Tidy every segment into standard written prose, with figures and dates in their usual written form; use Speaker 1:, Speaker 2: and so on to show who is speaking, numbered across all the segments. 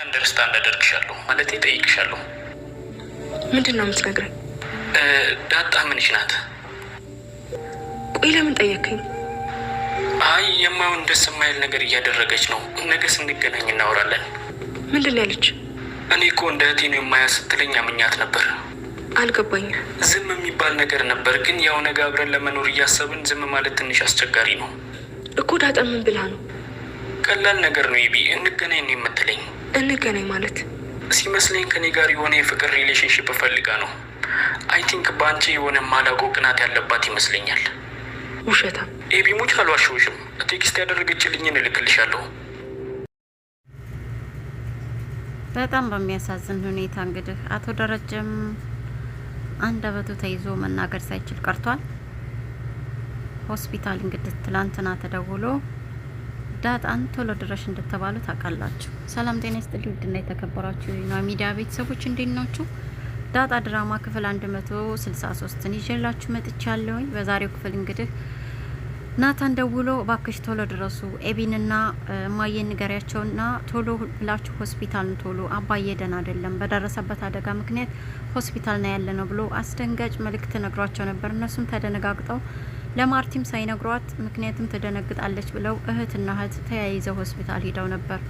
Speaker 1: አንደርስታንድ አደርግሻለሁ ማለት ጠይቅሻለሁ።
Speaker 2: ምንድን ነው የምትነግረኝ?
Speaker 1: ዳጣ ምንሽ ናት?
Speaker 2: ቆይ ለምን ጠየከኝ?
Speaker 1: አይ የማይሆን ደስ የማይል ነገር እያደረገች ነው። ነገ ስንገናኝ እናወራለን።
Speaker 2: ምንድን ነው ያለች?
Speaker 1: እኔ እኮ እንደ እህቴ ነው የማያት ስትለኝ አምኛት ነበር።
Speaker 2: አልገባኝም።
Speaker 1: ዝም የሚባል ነገር ነበር፣ ግን ያው ነገ አብረን ለመኖር እያሰብን ዝም ማለት ትንሽ አስቸጋሪ ነው
Speaker 2: እኮ። ዳጣ ምን ብላ ነው?
Speaker 1: ቀላል ነገር ነው ይቢ፣ እንገናኝ ነው የምትለኝ።
Speaker 2: እንገናኝ ማለት
Speaker 1: ሲመስለኝ ከኔ ጋር የሆነ የፍቅር ሪሌሽንሽፕ ፈልጋ ነው። አይ ቲንክ በአንቺ የሆነ ማላቆ ቅናት ያለባት ይመስለኛል።
Speaker 2: ውሸታም
Speaker 1: ኤቢ፣ ሙች አልዋሸሁሽም። ቴክስት ያደረገችልኝን እልክልሻለሁ።
Speaker 3: በጣም በሚያሳዝን ሁኔታ እንግዲህ አቶ ደረጀም አንደበቱ ተይዞ መናገር ሳይችል ቀርቷል። ሆስፒታል እንግዲህ ትላንትና ተደውሎ ዳጣን ቶሎ ድረሽ እንደተባሉ ታውቃላችሁ። ሰላም ጤና ይስጥልኝ ውድና የተከበራችሁ የኖህ ሚዲያ ቤተሰቦች እንዴት ናችሁ? ዳጣ ድራማ ክፍል 163ን ይዤላችሁ መጥቻለሁኝ። በዛሬው ክፍል እንግዲህ ናታን ደውሎ እባክሽ ቶሎ ድረሱ፣ ኤቢንና እማዬን ንገሪያቸውና ቶሎ ብላችሁ ሆስፒታል ቶሎ፣ አባዬ ደህና አይደለም፣ በደረሰበት አደጋ ምክንያት ሆስፒታል ነው ያለ ነው ብሎ አስደንጋጭ መልእክት ነግሯቸው ነበር። እነሱም ተደነጋግጠው ለማርቲም ሳይነግሯት ምክንያቱም ትደነግጣለች ብለው እህትና እህት ተያይዘው ሆስፒታል ሄደው ነበር።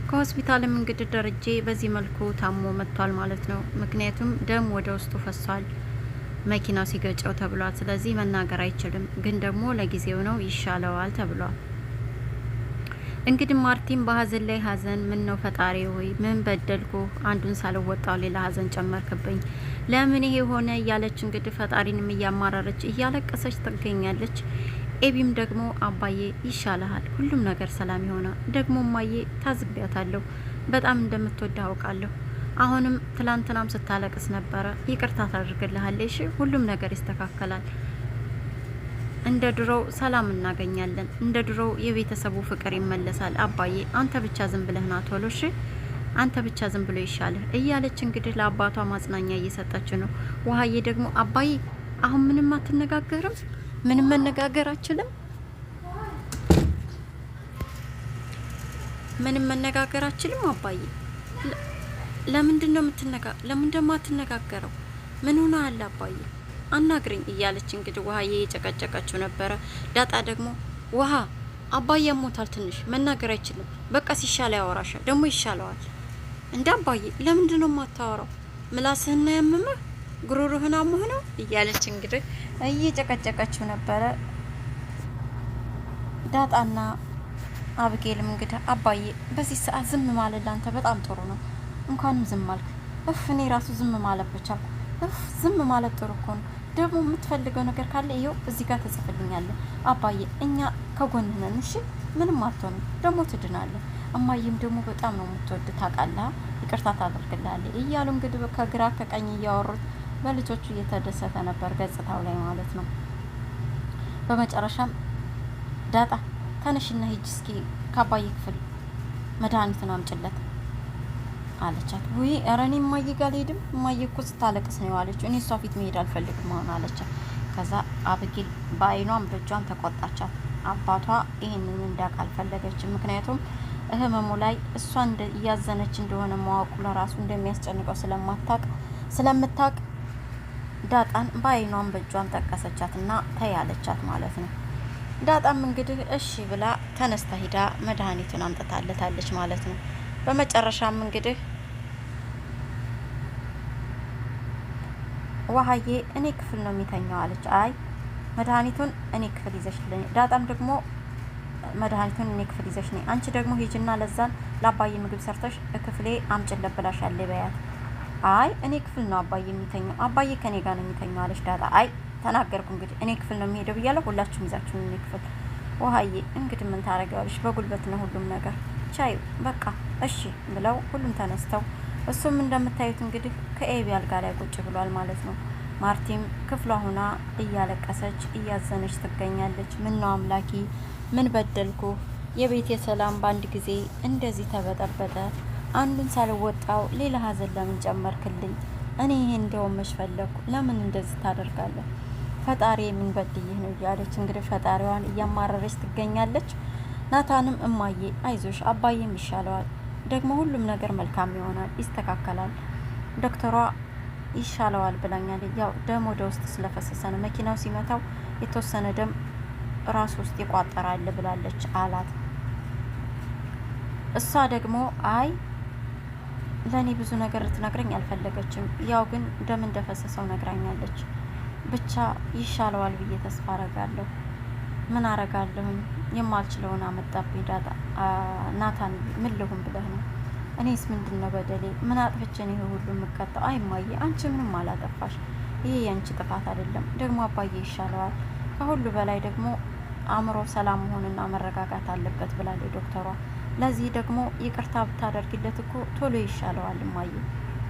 Speaker 3: ከሆስፒታልም እንግዲህ ደረጀ በዚህ መልኩ ታሞ መጥቷል ማለት ነው። ምክንያቱም ደም ወደ ውስጡ ፈሷል መኪናው ሲገጨው ተብሏል። ስለዚህ መናገር አይችልም፣ ግን ደግሞ ለጊዜው ነው ይሻለዋል ተብሏል። እንግዲህ ማርቲም በሀዘን ላይ ሀዘን፣ ምን ነው ፈጣሪ ሆይ ምን በደልኩ? አንዱን ሳልወጣው ሌላ ሀዘን ጨመርክብኝ፣ ለምን ይሄ ሆነ እያለች እንግዲህ ፈጣሪንም እያማረረች እያለቀሰች ትገኛለች። ኤቢም ደግሞ አባዬ ይሻልሃል፣ ሁሉም ነገር ሰላም ይሆናል። ደግሞ እማዬ ታዝቢያታለሁ፣ በጣም እንደምትወዳ አውቃለሁ። አሁንም ትላንትናም ስታለቅስ ነበረ፣ ይቅርታ ታደርግልሃለሽ፣ ሁሉም ነገር ይስተካከላል፣ እንደ ድሮው ሰላም እናገኛለን፣ እንደ ድሮው የቤተሰቡ ፍቅር ይመለሳል። አባዬ አንተ ብቻ ዝም ብለህ ና ቶሎ፣ እሺ አንተ ብቻ ዝም ብሎ ይሻልህ እያለች እንግዲህ ለአባቷ ማጽናኛ እየሰጠች ነው። ውሀዬ ደግሞ አባዬ አሁን ምንም አትነጋገርም? ምንም መነጋገር አችልም? ምንም መነጋገር አችልም አባዬ? ለምንድን ነው የማትነጋገረው? ምን ሆነ አለ አባዬ አናግረኝ እያለች እንግዲህ ውሀዬ የጨቀጨቀችው ነበረ። ዳጣ ደግሞ ውሀ አባዬ ሞታል፣ ትንሽ መናገር አይችልም፣ በቃ ሲሻለ ያወራሻል፣ ደግሞ ይሻለዋል። እንደ አባዬ ለምንድን ነው የማታወራው? ምላስህና ያመመህ ጉሮሮህን አሞህ ነው እያለች እንግዲህ እየጨቀጨቀችው ነበረ። ዳጣና አብጌልም እንግዲህ አባዬ በዚህ ሰዓት ዝም ማለት ላንተ በጣም ጥሩ ነው፣ እንኳንም ዝም አልክ። እኔ ራሱ ዝም ማለት ብቻ ዝም ማለት ጥሩ እኮ ነው። ደግሞ የምትፈልገው ነገር ካለ ይኸው እዚህ ጋር ተጽፍልኛለህ አባዬ፣ እኛ ከጎንህ ነን፣ እሺ ምንም አትሆንም፣ ደግሞ ትድናለህ። እማዬም ደግሞ በጣም ነው የምትወድ ታውቃለህ፣ ይቅርታ ታደርግልሃለች እያሉ እንግዲህ ከግራ ከቀኝ እያወሩት በልጆቹ እየተደሰተ ነበር ገጽታው ላይ ማለት ነው። በመጨረሻም ዳጣ ተነሽና ሂጅ እስኪ ከአባዬ ክፍል መድኃኒቱን አምጭለት አለቻት። ውይ ኧረ እኔ እማዬ ጋር አልሄድም፣ እማዬ እኮ ስታለቅስ ነው አለችው። እኔ እሷ ፊት መሄድ አልፈልግም አሁን አለቻት። ከዛ አብጌል በአይኗም በእጇም ተቆጣቻት። አባቷ ይህንን እንዳውቅ አልፈለገችም። ምክንያቱም ህመሙ ላይ እሷ እያዘነች እንደሆነ ማወቁ ለራሱ እንደሚያስጨንቀው ስለምታውቅ ዳጣን በአይኗም በእጇም ጠቀሰቻትና ተያለቻት ማለት ነው። ዳጣም እንግዲህ እሺ ብላ ተነስታ ሂዳ መድኃኒቱን አምጥታለታለች ማለት ነው። በመጨረሻም እንግዲህ ውሀዬ እኔ ክፍል ነው የሚተኛው አለች። አይ መድኃኒቱን እኔ ክፍል ይዘሽልኝ፣ ዳጣም ደግሞ መድኃኒቱን እኔ ክፍል ይዘሽ ነኝ፣ አንቺ ደግሞ ሂጅና ለዛን ለአባዬ ምግብ ሰርተሽ ክፍሌ አምጭለት ብላሻለች በያት። አይ እኔ ክፍል ነው አባዬ የሚተኛው፣ አባዬ ከኔ ጋር ነው የሚተኛው አለች ዳጣ። አይ ተናገርኩ እንግዲህ እኔ ክፍል ነው የሚሄደው ብያለሁ፣ ሁላችሁም ይዛችሁን እኔ ክፍል። ውሀዬ እንግዲህ ምን ታረጊዋለሽ፣ በጉልበት ነው ሁሉም ነገር፣ ቻዩ በቃ እሺ ብለው ሁሉም ተነስተው፣ እሱም እንደምታዩት እንግዲህ ከኤቢ አልጋ ላይ ቁጭ ብሏል ማለት ነው። ማርቲም ክፍሏ ሆና እያለቀሰች እያዘነች ትገኛለች። ምን ነው አምላኬ ምን በደልኩ? የቤት የሰላም በአንድ ጊዜ እንደዚህ ተበጠበጠ። አንዱን ሳልወጣው ሌላ ሀዘን ለምን ጨመርክልኝ? እኔ ይሄ እንደውም መች ፈለኩ? ለምን እንደዚህ ታደርጋለህ? ፈጣሪ ምን በድይህ ነው እያለች እንግዲህ ፈጣሪዋን እያማረረች ትገኛለች። ናታንም እማዬ አይዞሽ አባዬም ይሻለዋል፣ ደግሞ ሁሉም ነገር መልካም ይሆናል፣ ይስተካከላል። ዶክተሯ ይሻለዋል ብላኛል። ያው ደም ወደ ውስጥ ስለፈሰሰ ነው፣ መኪናው ሲመታው የተወሰነ ደም ራስ ውስጥ ይቋጠራል ብላለች አላት። እሷ ደግሞ አይ ለእኔ ብዙ ነገር ልትነግረኝ አልፈለገችም፣ ያው ግን ደም እንደፈሰሰው ነግራኛለች። ብቻ ይሻለዋል ብዬ ተስፋ አረጋለሁ። ምን አረጋለሁኝ? የማልችለውን አመጣብኝ ዳጣ። ናታን ምን ልሁን ብለህ ነው? እኔስ ምንድን ነው በደሌ? ምን አጥፍቼን ይሄ ሁሉ የምቀጣው? አይ እማዬ፣ አንቺ ምንም አላጠፋሽ። ይሄ የአንቺ ጥፋት አይደለም። ደግሞ አባዬ ይሻለዋል። ከሁሉ በላይ ደግሞ አእምሮ ሰላም መሆንና መረጋጋት አለበት ብላለች ዶክተሯ። ለዚህ ደግሞ ይቅርታ ብታደርግለት እኮ ቶሎ ይሻለዋል እማዬ፣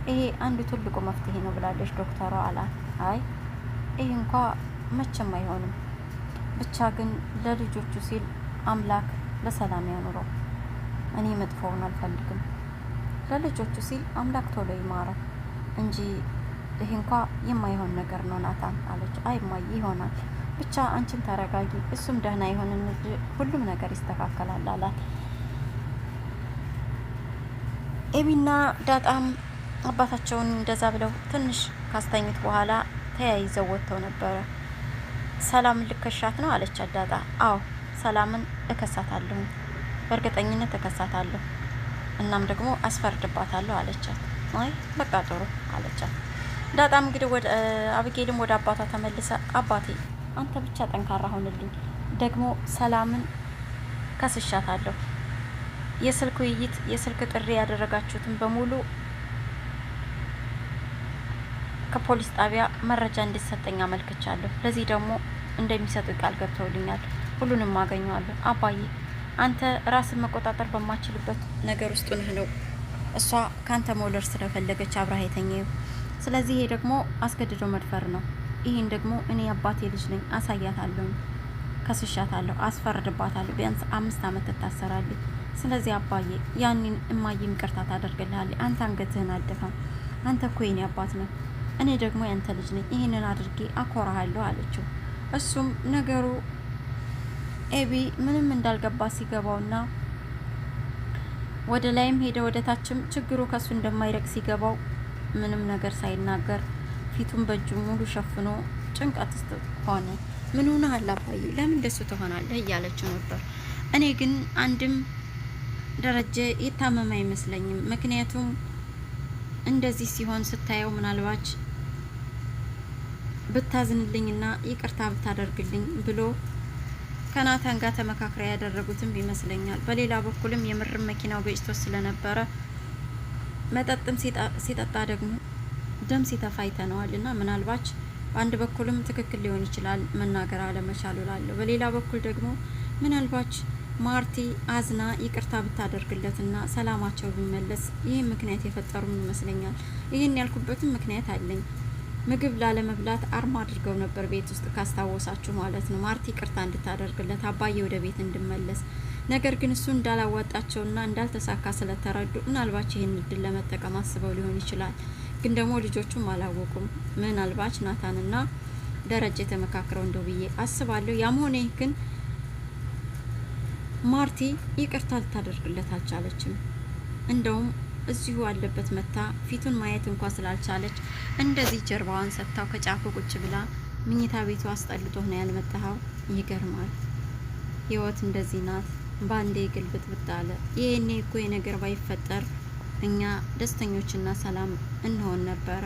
Speaker 3: ይሄ አንዱ ትልቁ መፍትሄ ነው ብላለች ዶክተሯ አላት። አይ ይህ እንኳ መቼም አይሆንም። ብቻ ግን ለልጆቹ ሲል አምላክ በሰላም ያኑረው። እኔ መጥፎውን አልፈልግም። ለልጆቹ ሲል አምላክ ቶሎ ይማረው እንጂ ይህ እንኳ የማይሆን ነገር ነው ናታን አለች። አይ እማዬ ይሆናል፣ ብቻ አንቺን ተረጋጊ፣ እሱም ደህና ይሆንን፣ ሁሉም ነገር ይስተካከላል አላት። ኤቢና ዳጣም አባታቸውን እንደዛ ብለው ትንሽ ካስተኙት በኋላ ተያይዘው ወጥተው ነበረ። ሰላምን ልከሻት ነው አለቻት ዳጣ። አዎ ሰላምን እከሳታለሁ፣ በእርግጠኝነት እከሳታለሁ፣ እናም ደግሞ አስፈርድባታለሁ አለቻት። አይ በቃ ጥሩ አለቻት። ዳጣም እንግዲህ ወደ አብጌልም ወደ አባቷ ተመልሰ አባቴ አንተ ብቻ ጠንካራ ሆንልኝ፣ ደግሞ ሰላምን ከስሻታለሁ፣ የስልክ ውይይት የስልክ ጥሪ ያደረጋችሁትን በሙሉ ከፖሊስ ጣቢያ መረጃ እንዲሰጠኝ አመልክቻለሁ። ለዚህ ደግሞ እንደሚሰጡ ቃል ገብተውልኛል። ሁሉንም አገኘዋለሁ። አባዬ አንተ ራስን መቆጣጠር በማችልበት ነገር ውስጥ ነህ ነው እሷ ካንተ መውለድ ስለፈለገች አብራህ የተኘው። ስለዚህ ይሄ ደግሞ አስገድዶ መድፈር ነው። ይህን ደግሞ እኔ አባቴ ልጅ ነኝ፣ አሳያታለሁ፣ ከስሻታለሁ፣ አስፈርድባታለሁ። ቢያንስ 5 ዓመት ትታሰራለች። ስለዚህ አባዬ ያንን እማዬም ይቅርታ ታደርግልሃለች። አንተ አንገትህን አደፋም። አንተ እኮ የኔ አባት ነህ፣ እኔ ደግሞ ያንተ ልጅ ነኝ። ይህንን አድርጌ አኮራሃለሁ አለችው። እሱም ነገሩ ኤቢ ምንም እንዳልገባ ሲገባውና ወደ ላይም ሄደ ወደ ታችም ችግሩ ከሱ እንደማይረቅ ሲገባው ምንም ነገር ሳይናገር ፊቱን በእጁ ሙሉ ሸፍኖ ጭንቀት ውስጥ ሆነ። ምን ሆነሃል አባዬ? ለምን እንደሱ ትሆናለህ? እያለችው ነበር። እኔ ግን አንድም ደረጀ የታመመ አይመስለኝም። ምክንያቱም እንደዚህ ሲሆን ስታየው ምናልባች ብታዝንልኝና ይቅርታ ብታደርግልኝ ብሎ ከናታን ጋር ተመካክራ ያደረጉትም ይመስለኛል። በሌላ በኩልም የምርም መኪናው ገጭቶ ስለነበረ መጠጥም ሲጠጣ ደግሞ ደም ሲተፋ አይተነዋል እና ምናልባች በአንድ በኩልም ትክክል ሊሆን ይችላል መናገር አለመቻሉ ላለሁ፣ በሌላ በኩል ደግሞ ምናልባች ማርቲ አዝና ይቅርታ ብታደርግለትና ሰላማቸው ቢመለስ ይህ ምክንያት የፈጠሩም ይመስለኛል። ይህን ያልኩበትም ምክንያት አለኝ። ምግብ ላለመብላት አርማ አድርገው ነበር ቤት ውስጥ ካስታወሳችሁ ማለት ነው። ማርቲ ይቅርታ እንድታደርግለት አባዬ ወደ ቤት እንድመለስ። ነገር ግን እሱ እንዳላዋጣቸውና እንዳልተሳካ ስለተረዱ ምናልባች ይህን እድል ለመጠቀም አስበው ሊሆን ይችላል። ግን ደግሞ ልጆቹም አላወቁም። ምናልባች ናታንና ደረጀ ተመካክረው እንደው ብዬ አስባለሁ። ያም ሆነ ግን ማርቲ ይቅርታ ልታደርግለት አልቻለችም። እንደውም እዚሁ አለበት መታ ፊቱን ማየት እንኳን ስላልቻለች እንደዚህ ጀርባዋን ሰጥታው ከጫፉ ቁጭ ብላ ምኝታ ቤቱ አስጠልቶ ነው ያልመጣው። ይገርማል። ህይወት እንደዚህ ናት። ባንዴ ግልብጥ ብታለ። ይሄኔ እኮ የነገር ባይፈጠር እኛ ደስተኞችና ሰላም እንሆን ነበረ።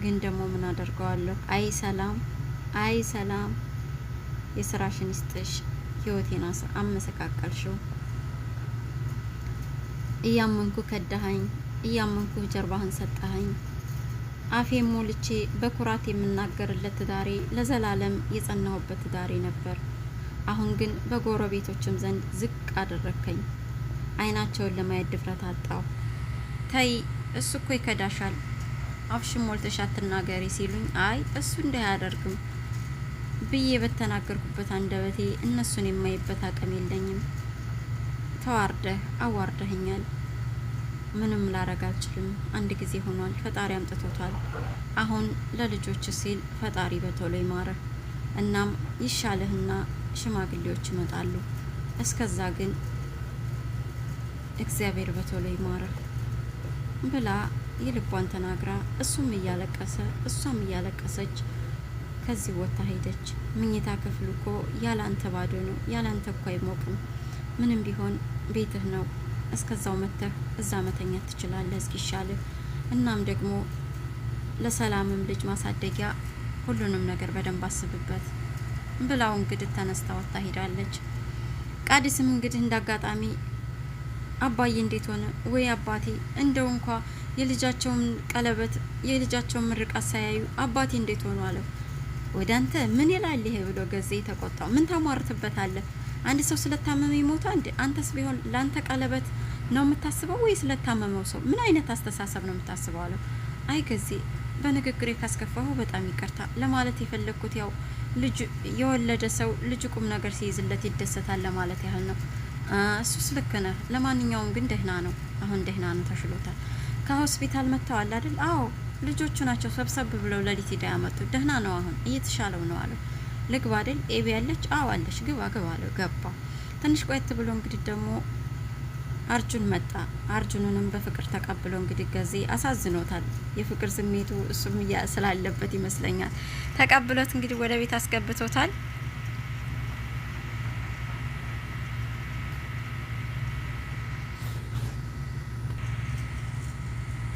Speaker 3: ግን ደግሞ ምን አደርገዋለሁ? አይ ሰላም፣ አይ ሰላም፣ የስራሽን ይስጥሽ። ህይወቴን አመሰቃቀልሽው። እያመንኩ ከዳኸኝ፣ እያመንኩ ጀርባህን ሰጠኸኝ። አፌን ሞልቼ በኩራት የምናገርለት ትዳሬ ለዘላለም የጸናሁበት ትዳሬ ነበር። አሁን ግን በጎረቤቶችም ዘንድ ዝቅ አደረከኝ። አይናቸውን ለማየት ድፍረት አጣሁ። ተይ እሱ እኮ ይከዳሻል፣ አፍሽን ሞልተሽ አትናገሪ ሲሉኝ አይ እሱ እንዲህ አያደርግም ብዬ በተናገርኩበት አንደበቴ እነሱን የማይበት አቅም የለኝም። ተዋርደህ አዋርደህኛል። ምንም ላረግ አልችልም። አንድ ጊዜ ሆኗል። ፈጣሪ አምጥቶታል። አሁን ለልጆች ሲል ፈጣሪ በቶሎ ይማረህ። እናም ይሻለህና ሽማግሌዎች ይመጣሉ። እስከዛ ግን እግዚአብሔር በቶሎ ይማረው ብላ የልቧን ተናግራ እሱም እያለቀሰ እሷም እያለቀሰች ከዚህ ወጥታ ሄደች። ምኝታ ክፍሉ እኮ ያላንተ ባዶ ነው፣ ያላንተ እኮ አይሞቅም። ምንም ቢሆን ቤትህ ነው፣ እስከዛው መተህ እዛ መተኛት ትችላለህ እስኪሻልህ። እናም ደግሞ ለሰላምም ልጅ ማሳደጊያ ሁሉንም ነገር በደንብ አስብበት ብላው እንግዲህ ተነስታ ወጥታ ሄዳለች። ቃዲስም እንግዲህ እንዳጋጣሚ አባዬ እንዴት ሆነ ወይ አባቴ እንደው እንኳ የልጃቸውን ቀለበት የልጃቸውን ምርቃት ሳያዩ አባቴ እንዴት ሆኖ አለው። ወደ አንተ ምን ይላል ይሄ ብሎ ገዜ ተቆጣው። ምን ታሟርትበታለህ? አንድ ሰው ስለታመመ ይሞታ እንዴ? አንተስ ቢሆን ላንተ ቀለበት ነው የምታስበው ወይ ስለታመመው ሰው? ምን አይነት አስተሳሰብ ነው የምታስበው አለው። አይ ገዜ በንግግሬ ካስከፋሁ በጣም ይቅርታ። ለማለት የፈለግኩት ያው ልጅ የወለደ ሰው ልጅ ቁም ነገር ሲይዝለት ይደሰታል ለማለት ያህል ነው። እሱስ ልክ ነህ። ለማንኛውም ግን ደህና ነው፣ አሁን ደህና ነው፣ ተሽሎታል። ከሆስፒታል መጥተዋል አይደል? አዎ ልጆቹ ናቸው ሰብሰብ ብለው ለሊት ሄዳ ያመጡት። ደህና ነው፣ አሁን እየተሻለው ነው አለው። ልግባ አይደል? ኤቢ ያለች? አዎ አለች። ግባ ግባ አለው። ገባ። ትንሽ ቆየት ብሎ እንግዲህ ደግሞ አርጁን መጣ። አርጁንንም በፍቅር ተቀብሎ እንግዲህ ገዜ አሳዝኖታል። የፍቅር ስሜቱ እሱም ስላለበት ይመስለኛል ተቀብሎት እንግዲህ ወደ ቤት አስገብቶታል።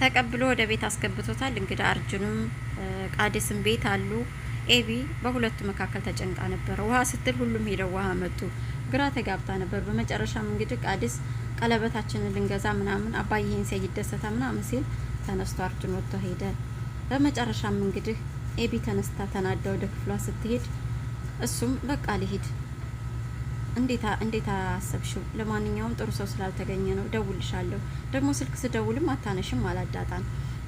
Speaker 3: ተቀብሎ ወደ ቤት አስገብቶታል። እንግዲህ አርጁንም ቃዲስም ቤት አሉ። ኤቢ በሁለቱ መካከል ተጨንቃ ነበር። ውሃ ስትል ሁሉም ሄደው ውሃ መጡ። ግራ ተጋብታ ነበር። በመጨረሻም እንግዲህ ቃዲስ ቀለበታችንን ልንገዛ ምናምን አባዬ ይሄን ሲያይ ይደሰታ ምናምን ሲል ተነስቶ አርጁን ወጥቶ ሄደ። በመጨረሻም እንግዲህ ኤቢ ተነስታ ተናዳ ወደ ክፍሏ ስትሄድ እሱም በቃ ልሂድ፣ እንዴት አሰብሽው? ለማንኛውም ጥሩ ሰው ስላልተገኘ ነው፣ ደውልሻለሁ። ደግሞ ስልክ ስደውልም አታነሽም አላት ዳጣን።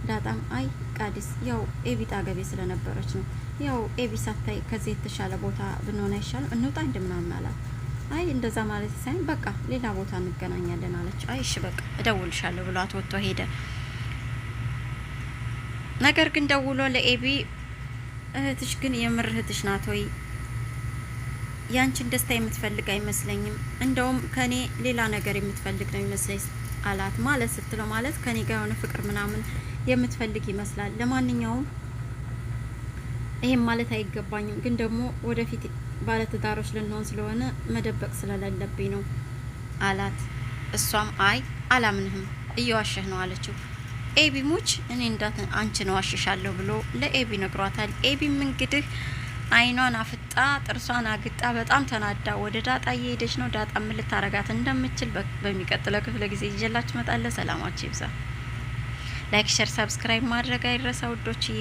Speaker 3: ዳጣም አይ ቃዲስ ያው ኤቢ ጣገቤ ስለነበረች ነው፣ ያው ኤቢ ሳታይ ከዚህ የተሻለ ቦታ ብንሆን አይሻልም? እንውጣ እንደምናምን አላት። አይ እንደዛ ማለት ሳይሆን በቃ ሌላ ቦታ እንገናኛለን አለች። አይ እሺ በቃ እደውልሻለሁ ብሏት ወጥቶ ሄደ። ነገር ግን ደውሎ ለኤቢ እህትሽ ግን የምር እህትሽ ናት ወይ? ያንቺን ደስታ የምትፈልግ አይመስለኝም፣ እንደውም ከኔ ሌላ ነገር የምትፈልግ ነው ይመስለኝ አላት። ማለት ስትለው ማለት ከኔ ጋር የሆነ ፍቅር ምናምን የምትፈልግ ይመስላል። ለማንኛውም ይሄም ማለት አይገባኝም፣ ግን ደግሞ ወደፊት ባለትዳሮች ልንሆን ስለሆነ መደበቅ ስለሌለብኝ ነው አላት። እሷም አይ አላምንህም፣ እየዋሸህ ነው አለችው። ኤቢ ሙች እኔ እንዳት አንቺ ነው ዋሽሻለሁ ብሎ ለኤቢ ነግሯታል። ኤቢም እንግዲህ አይኗን አፍጣ ጥርሷን አግጣ በጣም ተናዳ ወደ ዳጣ እየሄደች ነው። ዳጣ ምን ልታረጋት እንደምትችል በሚቀጥለው ክፍለ ጊዜ ይዤላችሁ እመጣለሁ። ሰላማችሁ ይብዛ። ላይክ፣ ሸር፣ ሰብስክራይብ ማድረግ አይረሳ ውዶችዬ።